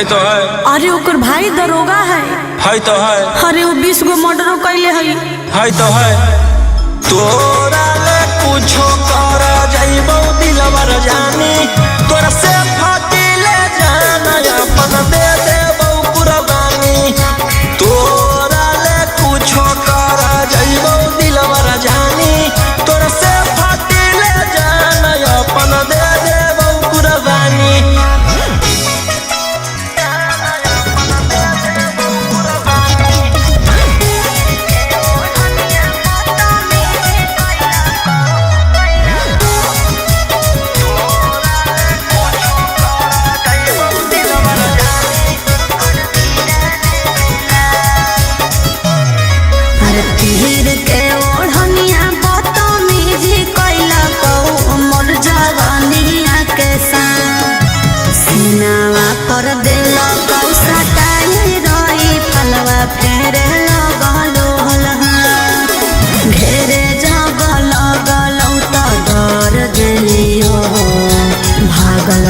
तो है। अरे ओकर भाई दरोगा है तो है। अरे वो 20 गो मर्डर कैले है तो है। तोरा ले कुछो कर जाइबो दिलवर जानी तोरा से फाटी ले जाना अपन दे देबो कुर्बानी। तोरा ले कुछो कर जाइबो दिलवर जानी तोरा से फाटी ले जाना अपन दे देबो कुर्बानी।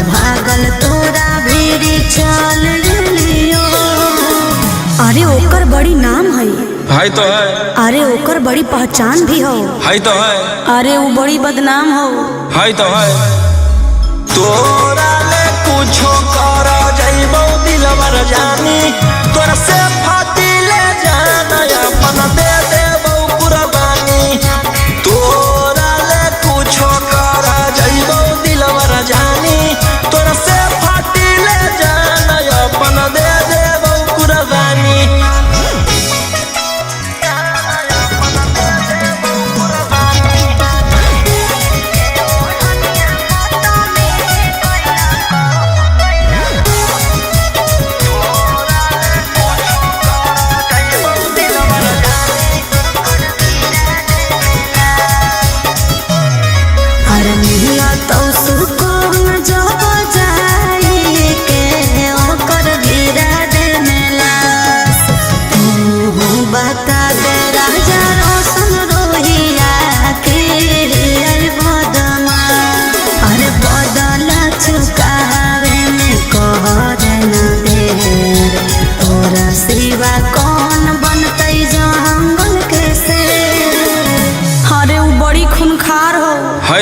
भागल तोरा भीरी चल लियो। अरे ओकर बड़ी नाम है तो है। अरे ओकर बड़ी पहचान भी हो तो है। अरे वो बड़ी बदनाम हो तो है। तोरा ले कुछो कर जाइबो दिलवर जानी तोरा से फाटी ले जाना अपन दे देबो कुर्बानी। तोरा ले कुछो कर जाइबो दिलवर जानी तोरा से फाटी ले जाना अपन दे देबो कुर्बानी।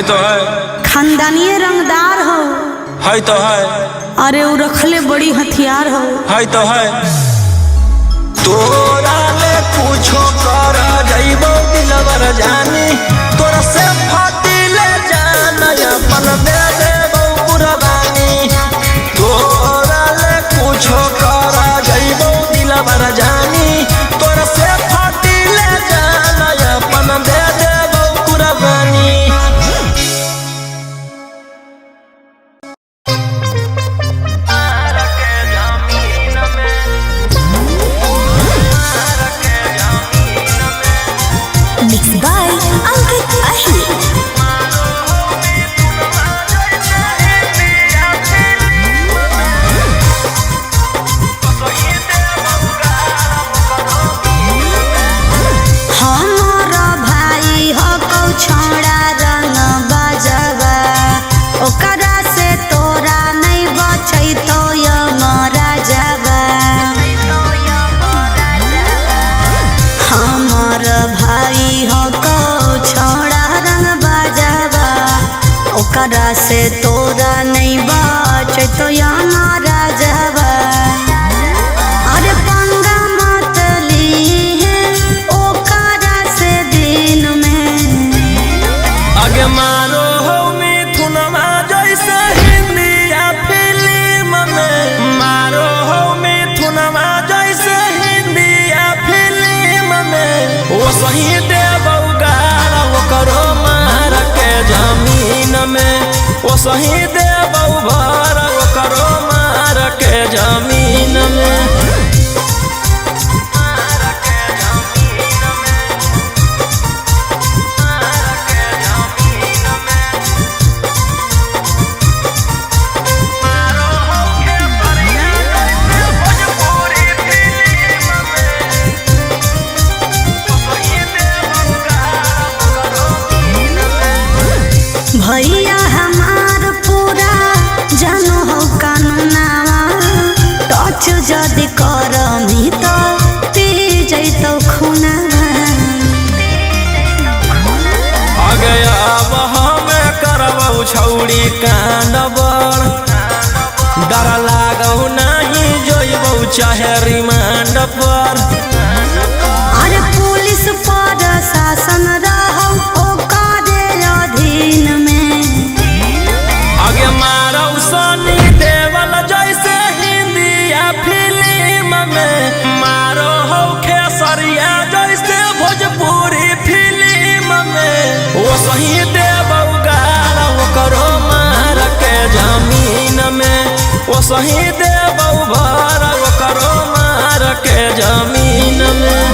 तो है। खानदानीय रंगदार हो तो है। अरे वो रखले बड़ी हथियार हो तो है। तोरा ले कुछो कर जाइबो दिलवर जानी तोरा से फाटी ले जाना अपन दे देबो कुर्बानी। तोरा ले कुछो कर जाइबो दिलवर जानी तोरा से फाटी ले जाना अपन दे देबो कुर्बानी। ओकरा से तोरा नहीं बाच तो यहाँ राजवा। अरे पंगा मत ली है ओकरा से दिन में आगे मारो हो मिथुनमा जैसे हिंदी या फिल्म में। मारो हो मिथुनमा जैसे हिंदी या फिल्म में। वो सही देबो गारा वो करो मार के जमीन में। वो सही देबो भर वो करो मार के जमीन में। भैया हमार पूरा जानो हो कानूनावा छौड़ी कांड बड़ डर लागौ नहीं जोइबौ चाहे रिमांड पर। अरे पुलिस पर शासन रहौ ओकरे अधीन में। आगे मारौ सनी देवल जैसे हिंदिया फिल्म में, मारो हो खेसरिया जैसे भोजपुरी फिल्म में। वो सही देवौ गाल ओकरो मार के जमीन में, वो सही देवौ भर ओकरो मार के जमीन में।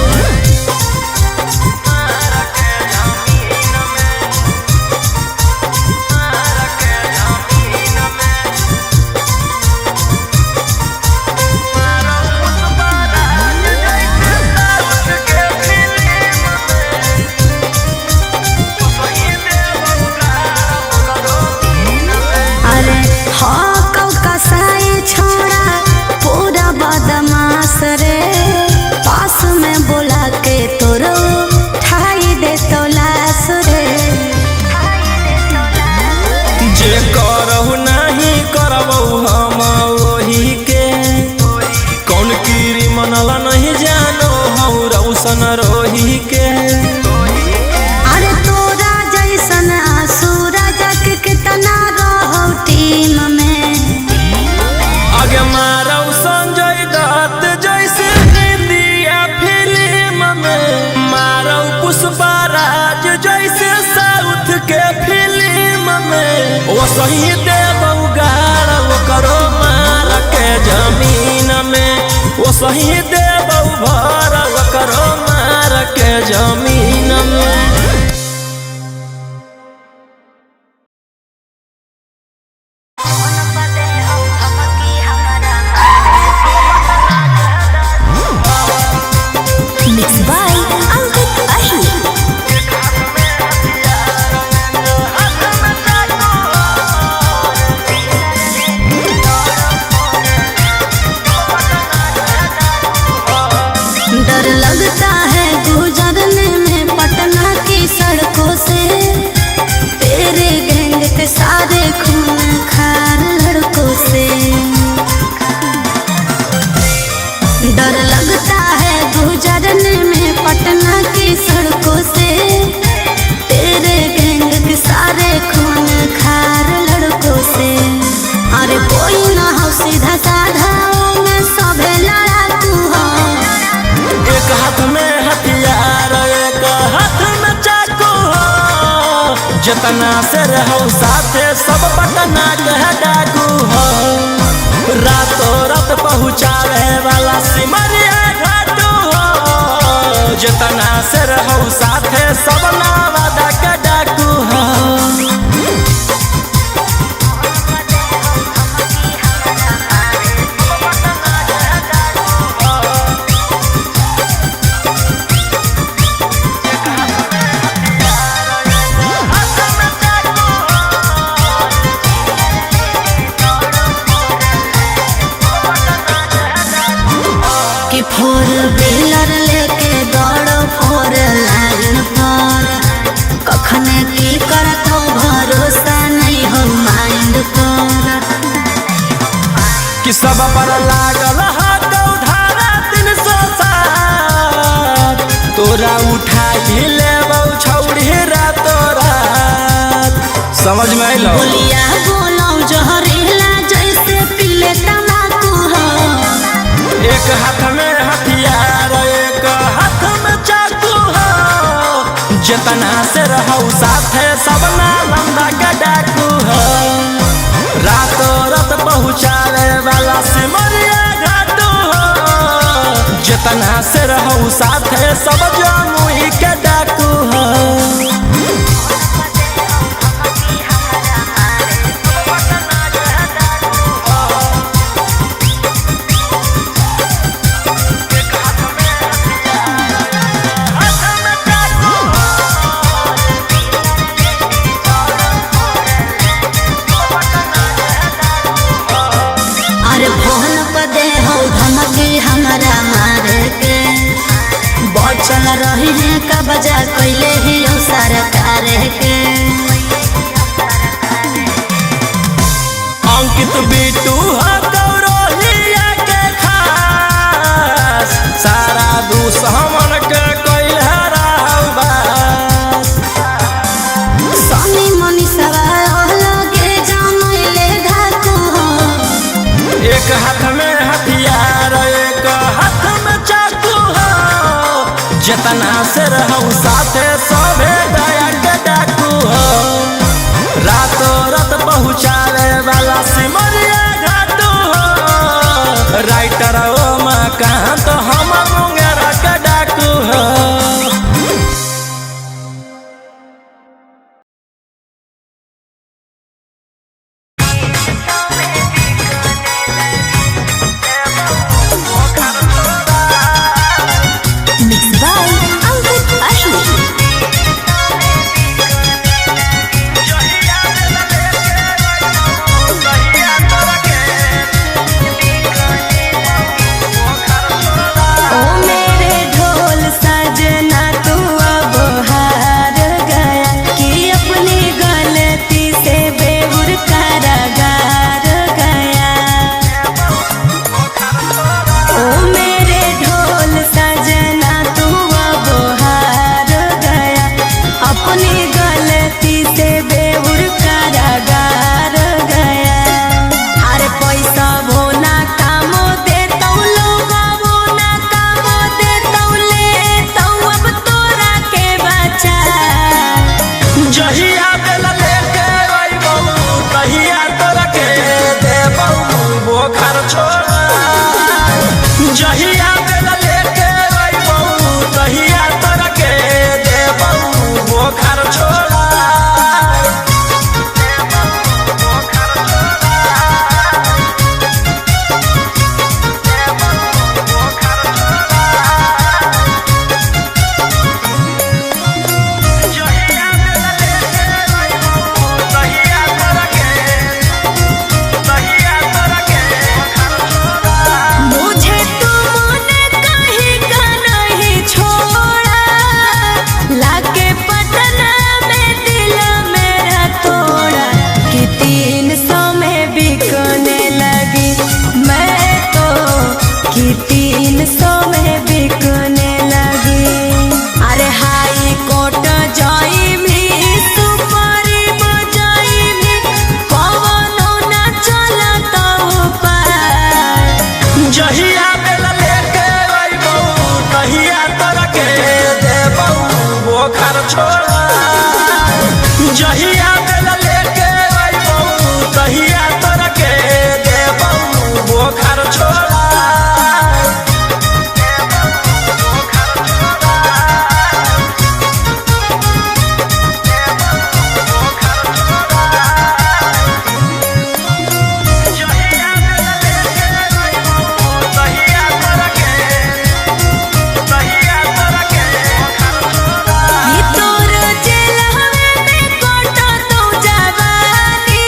पास में बोला के तोरो ठाई दे तो लाश रे। जे करहु नहीं करबौ हम वही के, कौन कीरी मनला नहीं जानो हौ रौशन रोही के। अरे तोरा जैसन आसुरा जग कितना रहो टीम में। आगे मारौ संजय दत्त जैसे हिंदिया फिल्म में, मारौ पुष्पराज जैसे साउथ के फिल्म में। वो सही देवौ गाल ओकरो मार के जमीन में, वो सही देवौ भर ओकरो मार के जमीन में। डर लगता है गुजरने में पटना की सड़कों से, तेरे गैंग के सारे खून खार लड़कों से। डर लगता है गुजरने में पटना की सड़कों से, तेरे गैंग के सारे खून खार लड़कों से। अरे कोई ना हो सीधा साधा में सभे लड़ाकू हो। एक हाथ में हथियार एक हाथ में चाकू हो, जितना से रहो साथे सब पटना के डाकू हो। रातों रात पहुँचावे वाला सिमरिया घाटू हो, जितना से रहो साथे सब नवादा के डाकू हो। फोर व्हीलर लेके दौड़ो फोर लाइन पर, कखने की करतो भरोसा नहीं हो माइंड पर। कि सब पर लागल हाथों धारा 307, तोरा उठा ही लेबौ छौड़ी रातो रात। समझ में आइलो? बोलिया बोलो जहरीला जैसे पीले तम्बाकू हो। एक हाथ में हथियार एक हाथ में चाकू हो, जितना से रहो साथे सब नालंदा का डाकू हो। रातों रात पहुँचावे वाला सिमरिया घाटू हो, जितना से रहो साथे सब जमुई के डाकू हो। रही है का बजा कैले ही सरकार के। रोहित बिटू हथौरोहिया के खास सारा दुश्मन के कइल हराबास सोनी मनी सवार लगे जानले धाको एक हाथ में हथियार एक हाथ में चाकू हो जितना से रहूं साथे सभे दया के डाकू हो रातों रात पहुँचावे वाला सिमरिया घाटू हो राइटर ओ माँ कहाँ तो हम मुंगेरा के डाकू हो। Mixed by Ankit Ashwin. ओ मेरे ढोल सजना तू अब हार गया कि अपनी गलती से बेबुर कारागार गया। ओ मेरे ढोल सजना तू अब हार गया अपनी गलती से बेबुर कारागार गया। अरे पैसा भोना कामो दे तो लोग भोना कामो दे तो ले तो अब तोरा के बचा। जहिया बेला लेके अइबौ तहिया तोरा के देबौ बोखर छोड़ा जहिया बेला लेके अइबौ तहिया तोरा के देबौ बोखर छोड़ा जहिया बेला लेके अइबौ तहिया तोरा के बोखर छोड़ा मुझे तुमने कहीं का नहीं छोड़ा लाके पटना में दिल मेरा तोड़ा कि 300 में बिकने लगी मैं तो कि 300 में बिकने लगी। अरे हाई कोर्ट जाई भी सुपारी बजाई भी कवनो ना चलता उपाय। जहिया बेला लेके अइबौ तहिया तोरा के देबौ बोखर छोड़ा जहिया बेला लेके अइबौ तहिया तोरा के देबौ बोखर छोड़ा जहिया बेला लेके अइबौ तहिया तोरा के बोखर छोड़ा ये तोर जेल में कोटा तो जवानी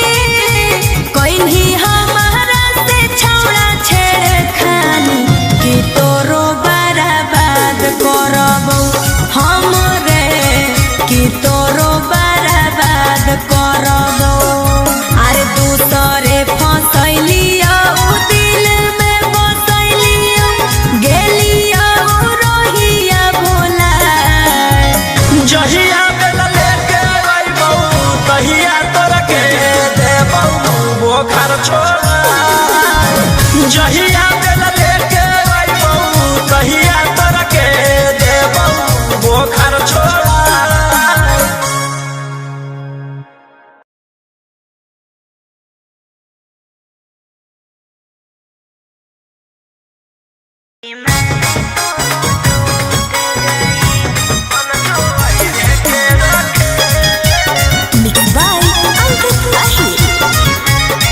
कोई नहीं हमारा से छौड़ा छेड़खानी कि तोरो बर्बाद करबौ हम रे कि तोरो बर्बाद करबौ। अरे दूसरे फसैलियो दिल में बसैलियो गेलियो रोहिया भोला। जहिया बेला लेके अइबौ तहिया तोरा के देबौ बोखर छोड़ा जहिया बेला लेके अइबौ तहिया तोरा के देबौ बोखर छोड़ा Mixed by Ankit Ashwin.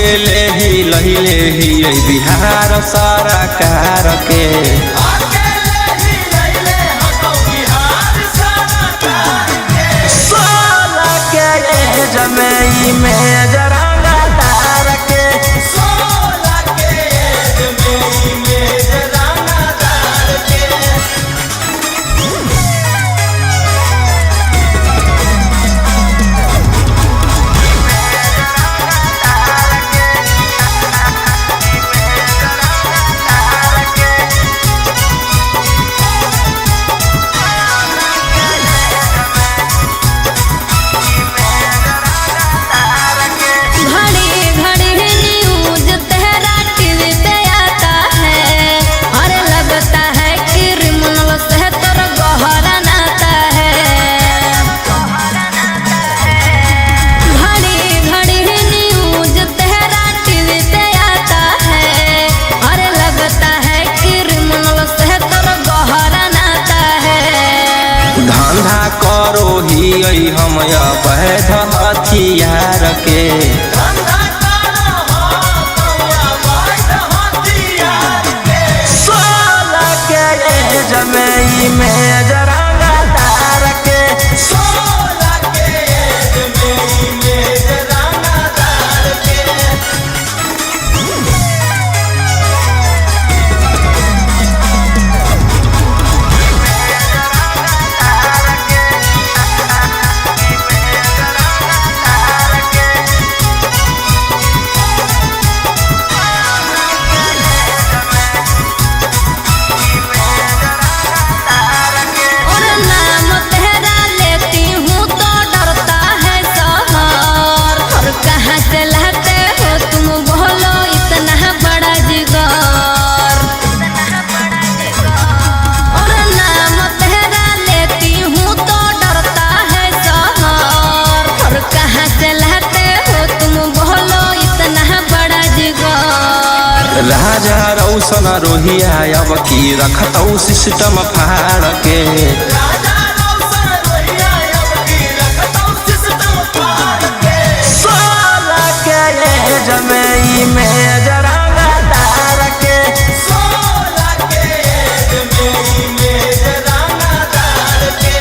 अकेले ही लहिले ही बिहार सरकार के जमई में जरांगा तार के 16 के जमई में जरांगा तार के करो ही हम अवैध हथियार के 16 के जमई में जरांगा तार के 16 के जमई में जरांगा तार के राजा रौशन रोहिया अब की रखतौ सिस्टम फाड़ के 16 के जमई में जरांगा तार के 16 के जमई में जरांगा तार के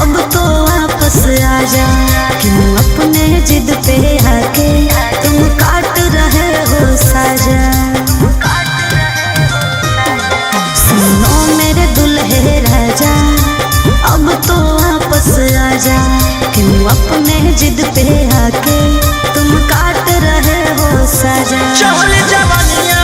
अब तो वापस आजा, क्यों अपने जिद पे आके तुम काट रहे हो साजा। सुनो मेरे दुल्हे राजा, अब तो वापस आजा, क्यों अपने जिद पे आके तुम काट रहे हो साजा। चहल जवानिया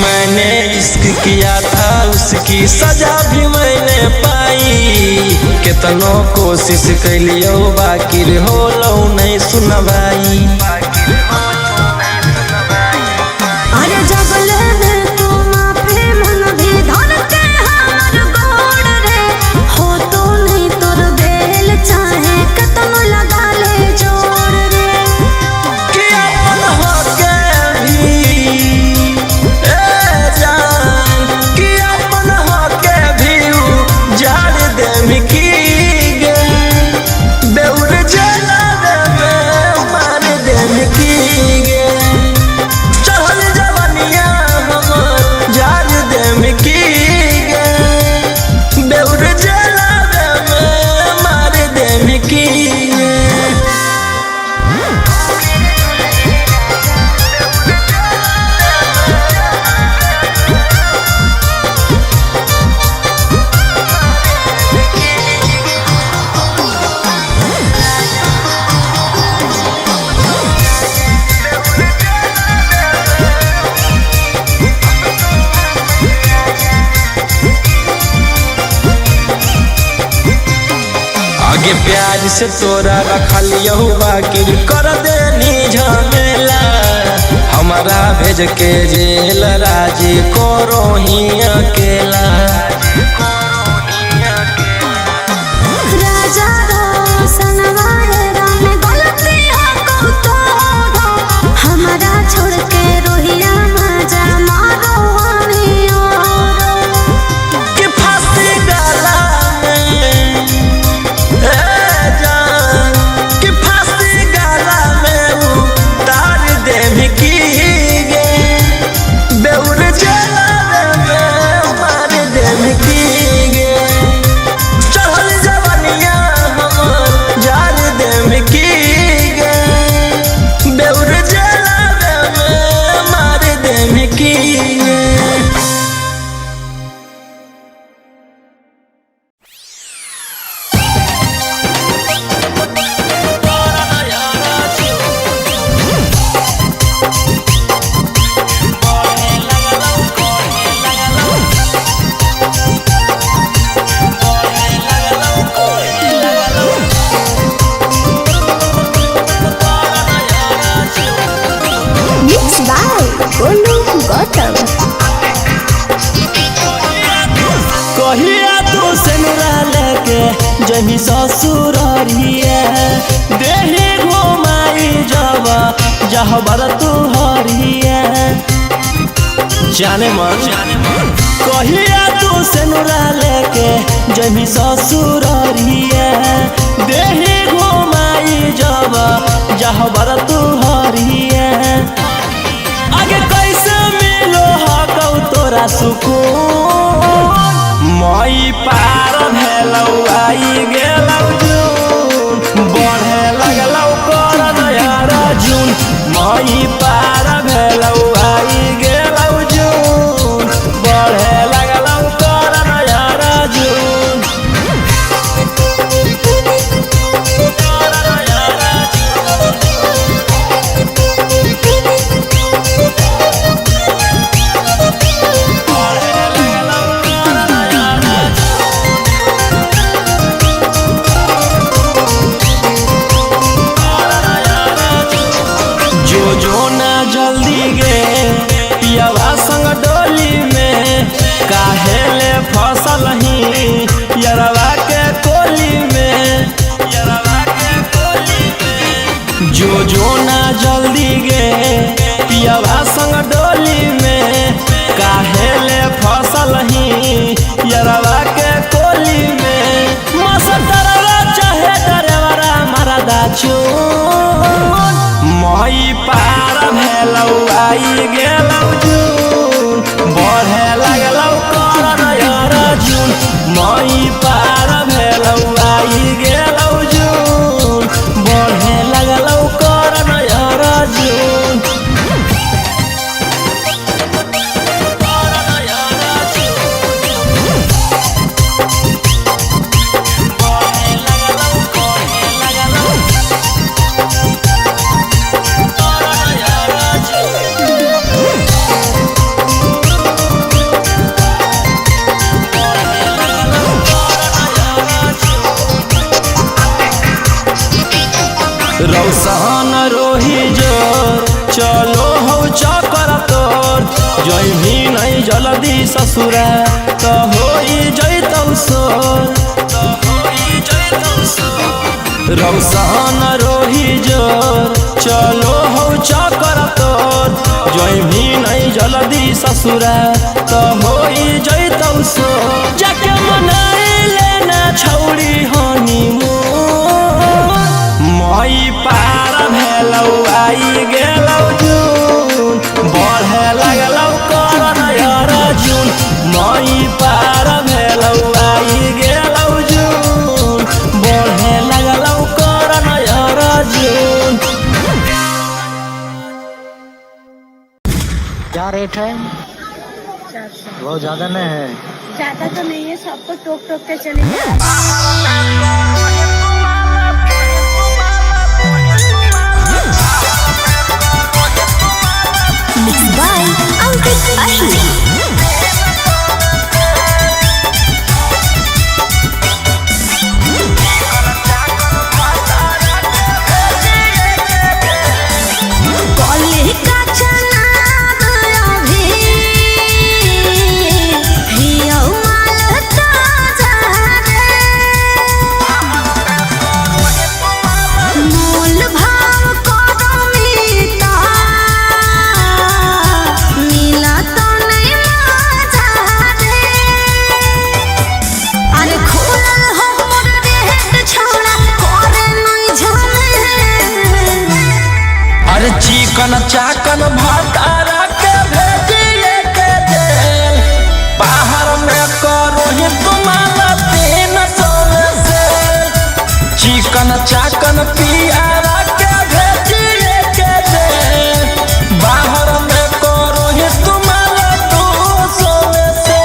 मैंने इश्क किया था, उसकी सजा भी मैंने पाई। केतनो कोशिश कैलियो बाकी होलो नहीं सुनवाई। अरे जब ले तू माफी मन भी धन के हमर गोड़ रे हो तो नहीं तोर बेल चाहे कतनो लगा ले जोड़ रे कि अपन होके भी जान कि अपन होके भी जाड़ दे की गे बेउर जला दे मार दे की गे चढ़ल जवनिया हमर जाड़ दे की गे बेउर जला दे मार दे की गे। आगे प्यार से तोरा रखलियो बाकी कर देनी झमेला हमारा भेज के जेल राजी करो ही अकेला। राजा रोशन वाले राम गलती हो तो हमारा छोड़ के रोहिया मजा मारो हमी और कि फांसी गला में जान कि फांसी गला में उतार दे की गे बेउर जला दे मार दे की गे चढ़ल जवनिया हमर जाड़ दे की गे बेउर जला दे मार दे की गे। Mixed by Golu Gautam. कहिया तू सेनुरा लेके जही ससुररिया देही घुमाई जावा जहबर तू हरिया जाने मन कहिया तू सेनुरा लेके जही ससुररिया देही घुमाई जावा जहबर तू हरिया आगे कैसे मिलो हकौ तोरा सुकून मई पार भेलौ आई गेलौ जून बढ़े लगलौ कर नयारा जून मई पार भेलौ आई गेलौ जून बढ़े लगलौ कर नयारा जून कर नयारा जो ना जल्दी गे पियावा संग डोली में काहे ले फसल ही यरवा के कोली में जो ना जल्दी गे पियावा संग डोली में काहे ले फसल ही यरवा के कोली में मसतरवा चाहे डरेवरा मरदा चून मई पार भेलौ आई गेलौ जून बढ़े लगलौ कर नयारा जून मई पार भेलौ आई गेलौ जून बढ़े लगलौ कर नयारा जून कर नयारा जून बढ़े लगलौ रौशन रोही जोर चलो हो चकर तोर जय भी नहीं जल्दी ससुरा तो हो जैतौ सोर रौशन रोही जोर चलो हो चकर तोर जय भी नहीं जल्दी ससुरा तो हो जैतौ सोर जाके मनाए लेना छौड़ी हनीमून मई पार भेलौ आई गेलौ जून बढ़े लगलौ करन अर्जुन मई पार भेलौ आई गेलौ जून बढ़े लगलौ करन अर्जुन। क्या रेट है? 400। बहुत ज्यादा नहीं है? ज्यादा तो नहीं है, सबको टोक टोक के चलेंगे। Mixed by Ankit Ahir. कॉले का चनाब अभी हियो माल ताजा रे मोल भाव करो मीता मिला तो नहीं मजा रे अरे खुलल हो मोर रेट छोड़ा करे नहीं झमे अरे चिकन चाकन भटारा के भेजिए के देल बाहर में करो ही तुम्हारा 300 से चिकन चाकन पियारा के भेजिए के देल बाहर में करो ही तुम्हारा 200 से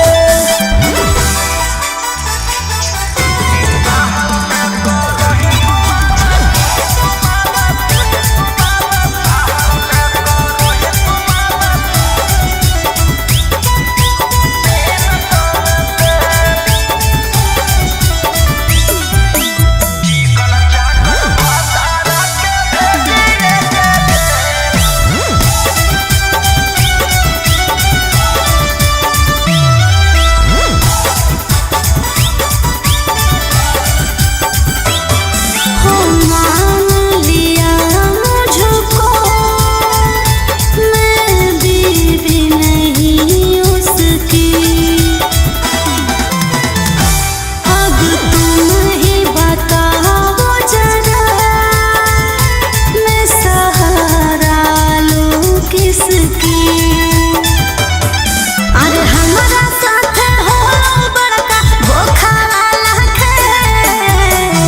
हो मान लिया मुझको मैं बीवी नहीं उसकी अब तुम ही बताओ जरा मैं सहारा लूं किसकी अरे हमारा साथ हो बड़का धोखा वाला खेल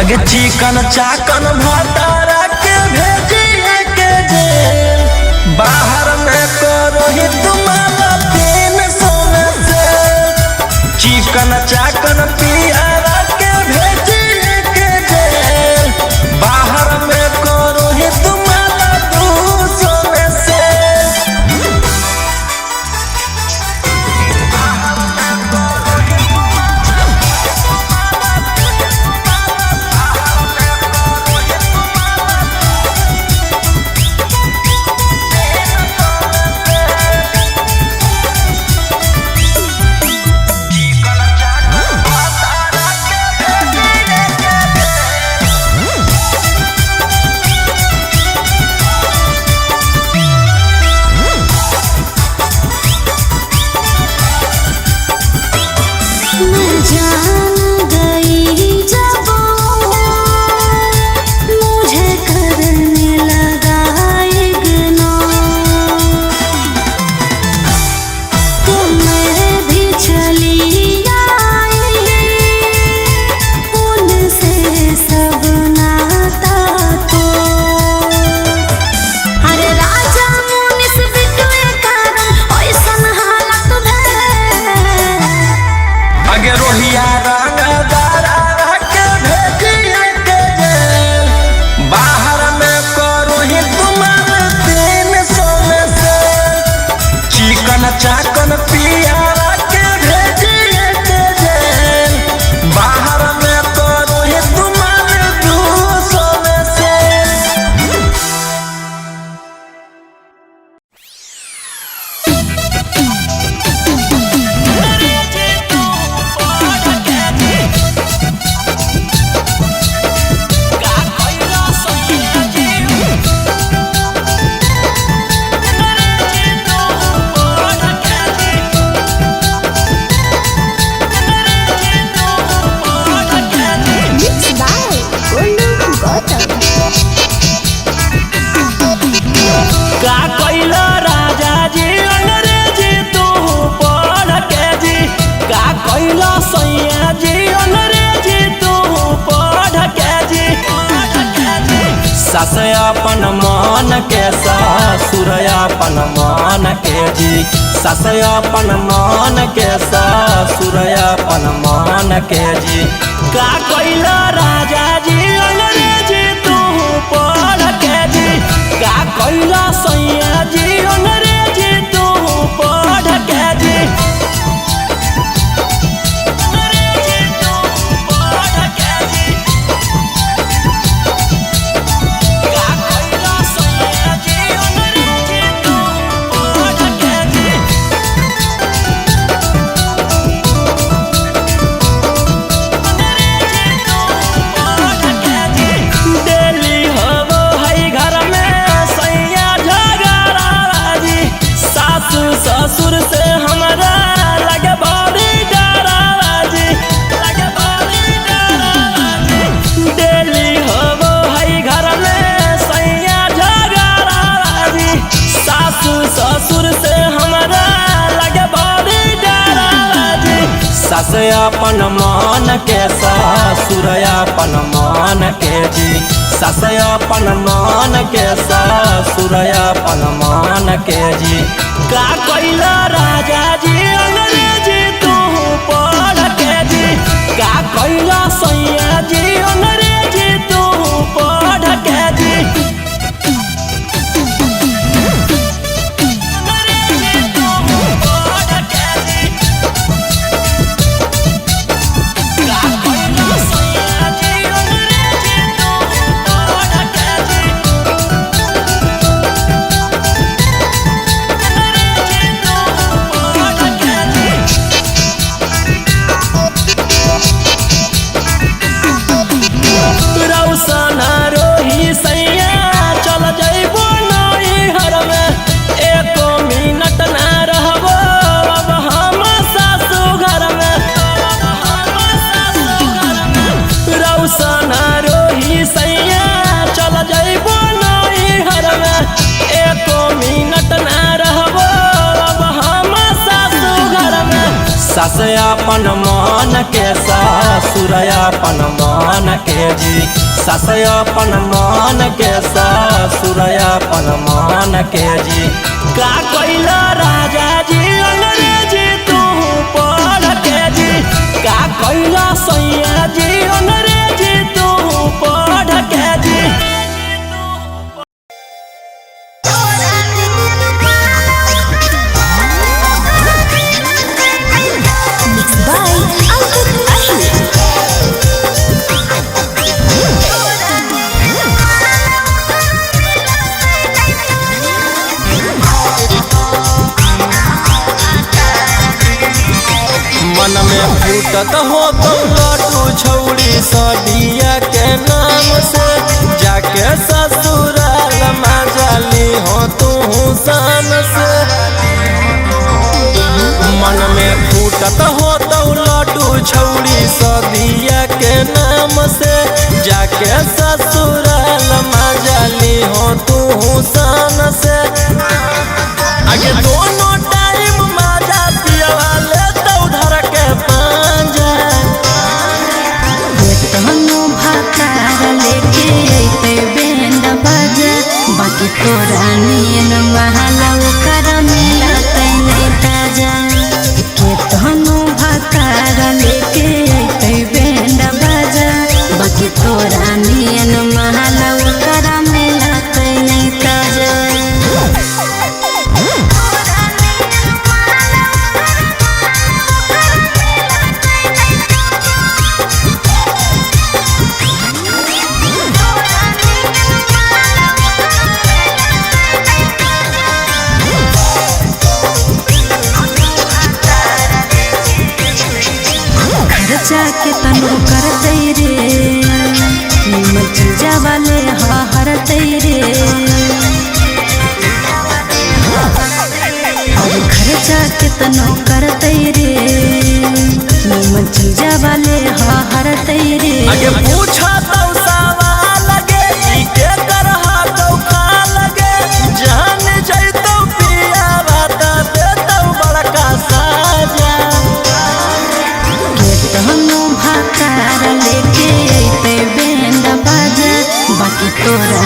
आगे चिकन चाकन भटारा के भेजिए के जेल बाहर में करो ही तुम्हारा 300 से चिकन चाकन पियारा के भेजिए के जेल बाहर में करो ही तुम्हारा 200 से सास अपन मान के ससुर अपन मान के जी सास अपन मान के ससुर अपन मान के जी का कोइला राजा जी अंग्रेजी तू पढ़ के जी का कोइला सैया जी अंग्रेजी तू पढ़ के जी ससुर से हमारा लगे बड़ी डरावाजी लगे बड़ी डरावाजी डेली होवो है घर में सैया झगड़ावाजी सासू ससुर से हमारा लगे बड़ी डरावाजी सास अपन मान के ससुर अपन मान के जी सास अपन मान के ससुर अपन मान के जी का कोइला राजा जी अंग्रेजी तू पढ़ के जी का कोइला सैया जी अंग्रेजी तू पढ़ के जी अंग्रेजी तू पढ़ के जी का कोइला सैया जी अंग्रेजी तू पढ़ के जी सास अपन मान के ससुर अपन मान के जी सास अपन मान के ससुर अपन मान के जी का कोइला राजा जी अंग्रेजी तू पढ़ के जी का कोइला सैया जी अंग्रेजी तू पढ़ के जी मन में फूटत हो तो लटू छौड़ी सदिया के नाम से जाके ससुराल मजाली हो तू शान से मन में फूटत हो तो लटू छौड़ी सदिया के नाम से जाके ससुराल मजाली हो तू शान से आगे दोनों टाइम मजा पिया ले तो धर के पांजा तनु भातार लेके अइते बैंड बाजा बाकी तोरा नियन महलव कर मिलतै नहीं ताजा के तनु भातार लेके अइते बैंड बाजा बाकी तोरा नियन महलव कर मिलतै नहीं ताजा के तनु करते रे निमन चीजा वाले हरते रे और खर्चा के तनु करते रे निमन चीजा वाले हरते रे आगे पूछा तो सवाल लगे के करहा तो खा लगे जान जइतो पिया बात दे तो बड़का साजा तनु भातार लेके अइते बैंड बाजा बाकी तोरा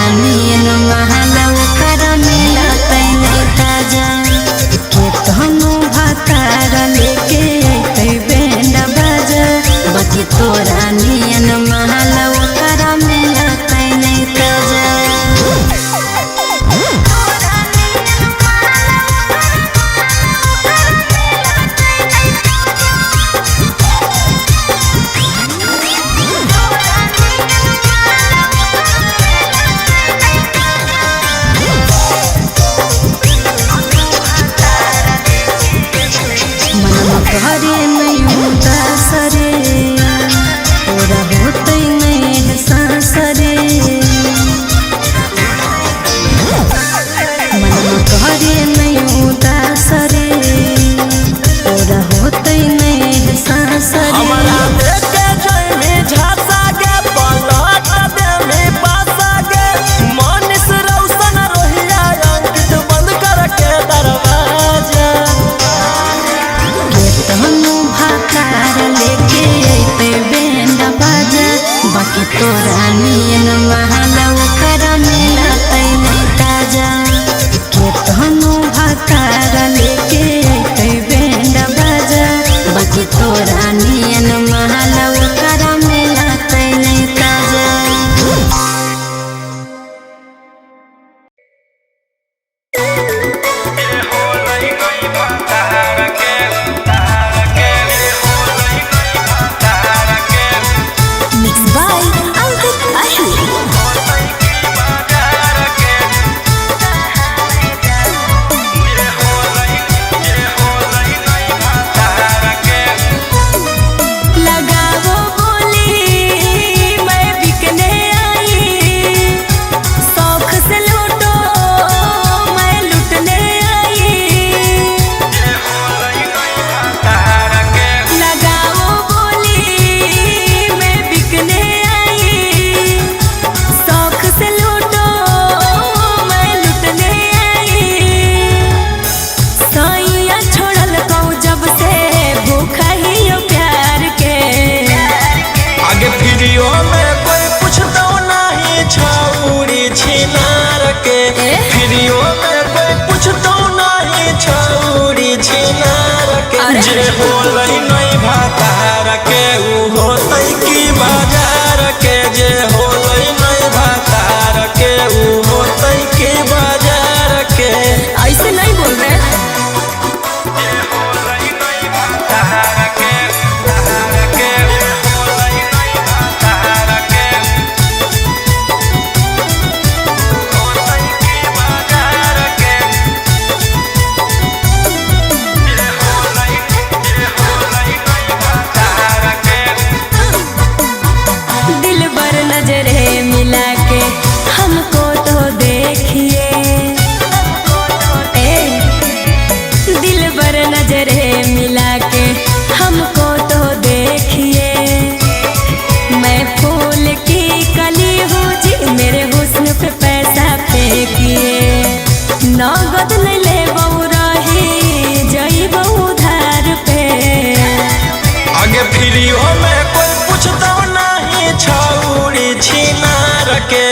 जे होलै नहीं भातार के ऊ होतै की बाजार के, जे होलै नहीं भातार के ऊ होतै की बाजार के। ऐसे नहीं बोल रहे। नगद नहीं ले रही जइबो उधार पे। आगे फ्रीओ में कोई पूछता नहीं छौड़ी छिनार के,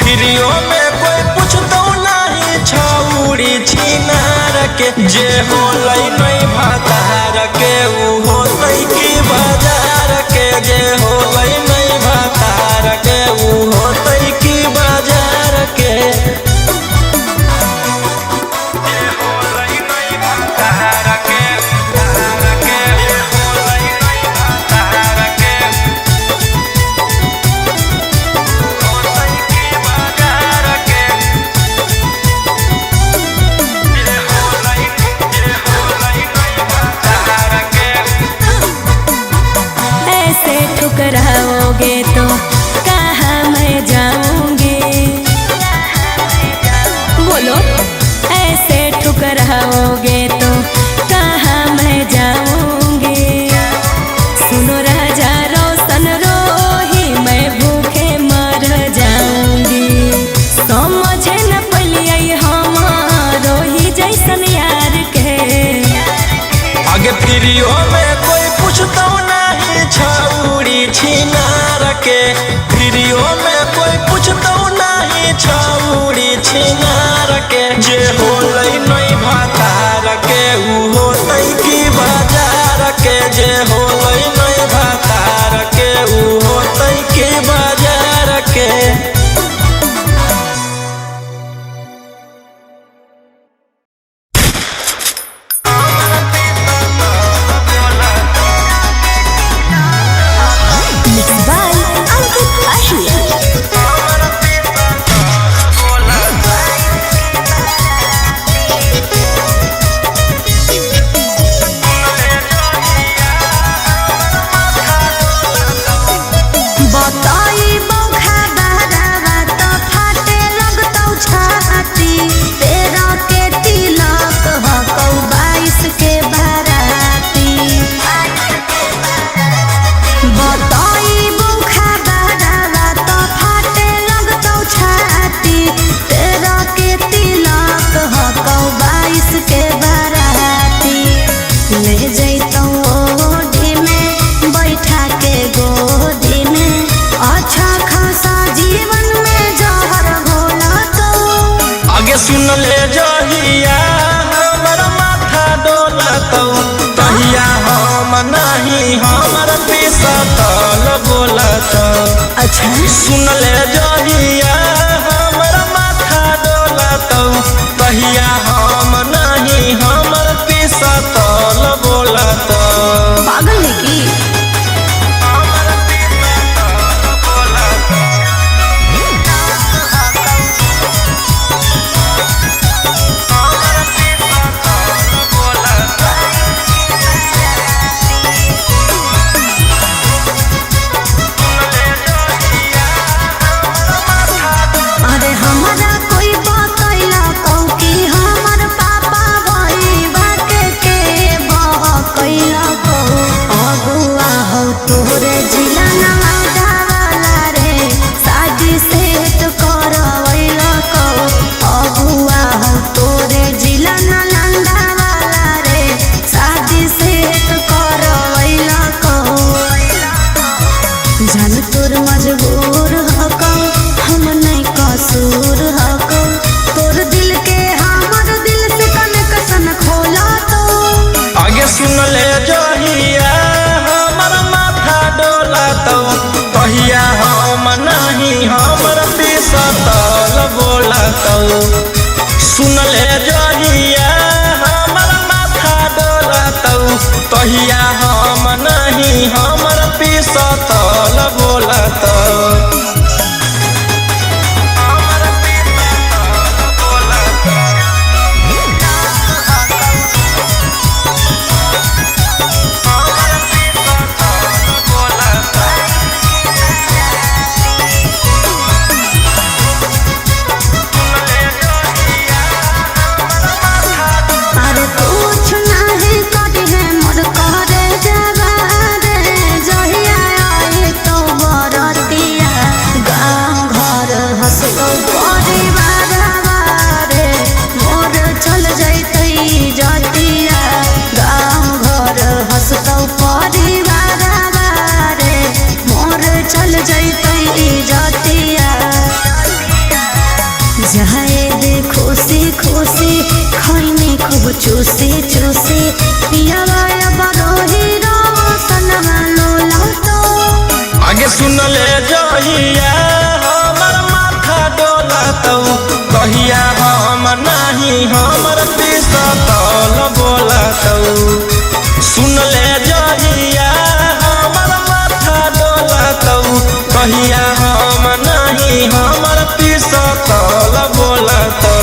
फ्रीओ में कोई पूछता नहीं छौड़ी छिनार के। जे होलै नहीं भातार के ऊ होतै की बाजार के, जे होलै नहीं भातार के ऊ होतै की बाजार के। ठुकराओगे तो कहाँ मैं जाऊंगी, बोलो ऐसे ठुकराओगे तो कहाँ मैं जाऊंगी। सुनो राजा रोशन रोही मैं भूखे मर जाऊंगी। समझे न पलिए हमारो ही जैसन यार के। आगे फ्रीओ में कोई पूछता नहीं छौड़ी छिनार के, फ्रीओ में कोई पूछता नहीं छौड़ी छिनार के। जे होलै नहीं भातार के ऊ होतै की बाजार के, जे होलै नहीं भातार के ऊ होतै की बाजार के। सुन ले जहिया हमर माथा डोलतौ, तहिया हम नहीं हमर पिसतल बोलतौ। अच्छा सुन ले जहिया हमर माथा डोलतौ, तहिया हम नहीं हमर पिसतल बोलतौ। पागल है की? अरे हमारा कोई बतैला कौ कि हम नहीं हमर पिसतल बोलतौ सुनले जहिया हमर माथा डोलतौ तहिया हम नहीं हमर पिसतल बोलतौ चूसी चूसी पियावा बरोही रोशनमा लोला तो आगे सुनले जहिया हमर माथा डोलतौ कहिया हम नहीं हमर पिसतल बोलतौ सुनले जहिया हमर माथा डोलतौ कहिया हम नहीं हमर पिसतल बोलतौ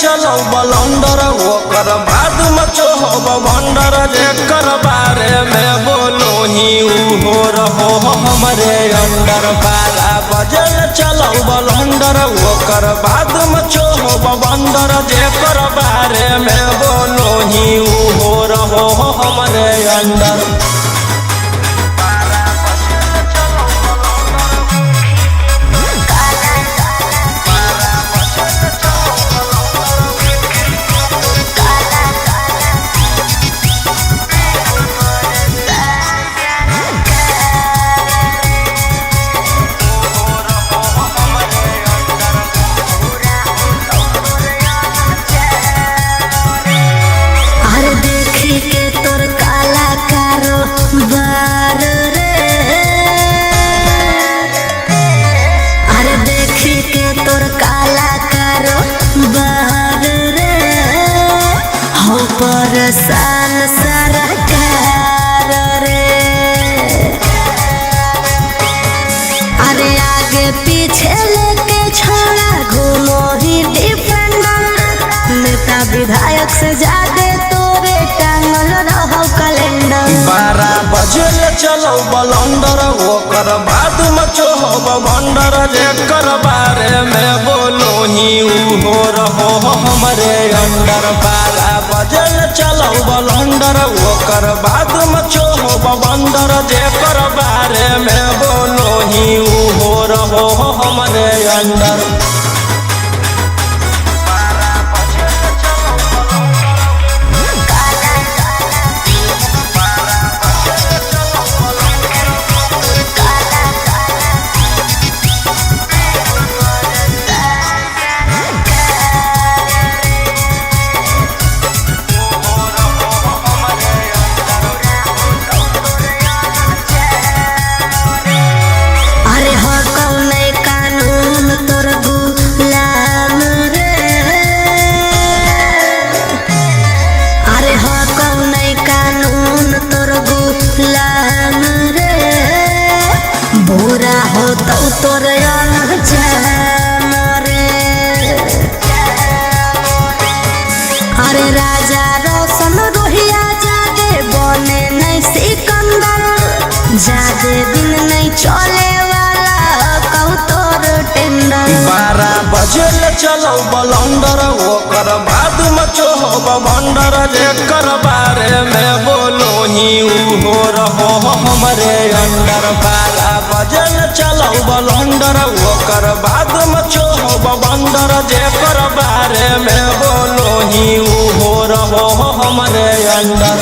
चलो बलंडर ओकर बाद मचो हो भंडर जेकर बारे में बोलो ही हो रहो हमरे अंडर 12 बजे चलो बलंडर ओकर बाद मचो हो भंडर जेकर बारे में बोलो ही हो रहो हमरे अंडर साल सरकार रे अरे आगे पीछे लेके छोड़ा घूमो ही डिफेंडर नेता विधायक से ज्यादा तोरे टांगल रहो कैलेंडर 12 बजे चलो बलंडर ओकर बाद मचो हो भंडर जेकर बारे में बोलो ही हो रहो हमरे अंडर 12 बजे चलो बलंडर ओकर बाद मचो हो भंडर जेकर बारे में बोलो ही हो रहो हमरे अंडर सिकंदर ज्यादा दिन नहीं चले वाला कहू तोर टेंडर 12 बजे चलो बलंडर ओकर बाद मचो बंडर जेकर बारे में बोलो ही हो रहो हमरे अंडर 12 बजे चलो बलंडर ओकर बाद मचो बंडर जेकर बारे में बोलो ही हो रहो हमरे अंडर